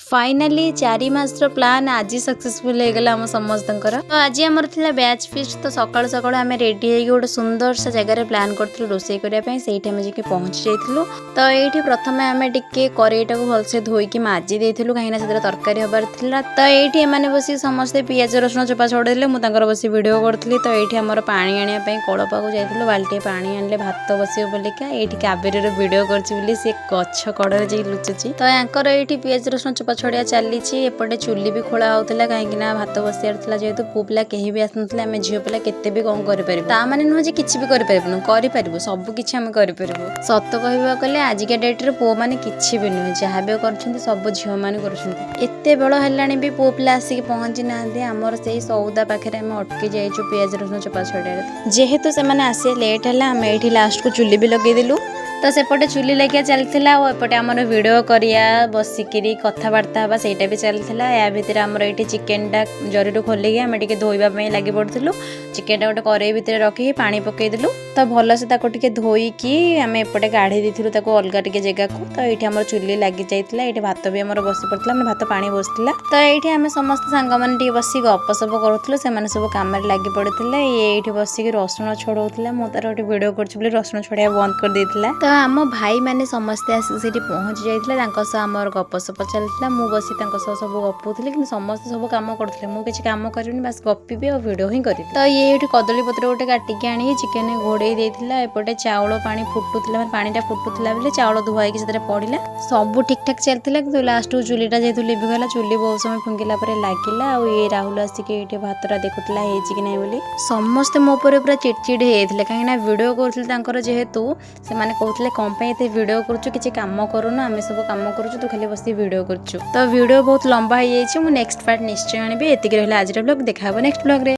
Finally 4 मासर plan आज successful हो गला समस्त। तो आज आमर थिला बैच फिस्ट। तो सकाळु सकाळु आम रेडी हो गोटे सुंदर सा जगह प्लान करूँ रोषे करने से जाकि पहुँची जाइलु। तो ये प्रथम आम टे करेईटा को भलसे धोईकी माजी देलु कहीं से तरकारी हबार थिला। तो ये मैंने बस समस्ते पियाज रसुण चोपा छड़ेदेले मुझे बस भिड करी। तो ये आमर पानी आने कलपा को जाइलु बाल्टी पानी आनले भात बस बोलिका ये कावेरी भिड कर सी गछ कड़े जा लुचुची। तो यहाँ ये पियाज रसुण चोपा छड़िया चली एपटे चुली भी खोला होता कहीं भात बसियार जेहेतु पु पिला कहीं भी आसना आम झील पिला केते भी कौन करें नुहे किसी भी करूँ सब किसी आम कर सत कह गले आजिका डेट्रे पुओ मैंने किसी भी नुहे जहाँ भी कर सब झील मैंने करते बेल है भी पुओ पिला आसिक पहुँची ना आमर से सौदा पाखे आम अटकी जाइए पियाज रसुण चोपा छड़िया जेहेतु से आसे लेट है आम ये लास्ट को चुली भी लगेदेलु। तो सेपटे चुली लगिया चलता एपटे आमर भिडियो करिया बसिकी कथबार्ता हाँ सहीटा भी चलता। या भितर आमर ये चिकेनटा जरी खोलिकी आम टे धोवाई लगी पड़ू। चिकेनटा गोटे कड़े भितर रखिकी पानी पकईदेलु। तो भलसे टे धोईकी आम एपटे काढ़ी देलु अलग टे जगह को। तो ये आम चुली लगी जाइए ये भात भी आमर बसी पड़ता भात पानी बसला। तो ये आम समस्त सांग मैंने बस गपसप करूँ से सब कम लगी पड़ते ये बसिक रसुण छड़ौला मुझे तार गोटे भिड कर रसुण छड़िया बंद कर देता। तो आम भाई मैंने समस्ते आसिक पहुँची जाते आमर गपसप चलता मु बसी सब गपुली कि समस्त सब कम करते मुझे कम करी बास गपी और भिड ही करी। तो ये कदली पत्र गोटे काटिकी आनी चिकेन घोड़े देता एपटे चाउल पानी फुटुला पानीटा फुटुला बेले चाउल धुआई से पड़ा सब ठीक ठाक चलता कि लास्ट चुलीटा जेहतु लिभिगला चुली बहुत समय फुंकिला लगिला ये राहुल आसिक ये भातटा देखुला कि ना बोली समस्ते मो पूरा चिड़चिड़ होते कहीं भिड कर जेहेतु से कहते कौन पे भिडियो करुचु किसी काम करूँ आम सब कम करुचु तू खाली बस भिडियो करुचु। तो भिडियो बहुत लंबा हो जाए नेक्स्ट पार्ट निश्चय आनी एतिक रहा आज ब्लॉग देखा नेक्स्ट ब्लॉग रे।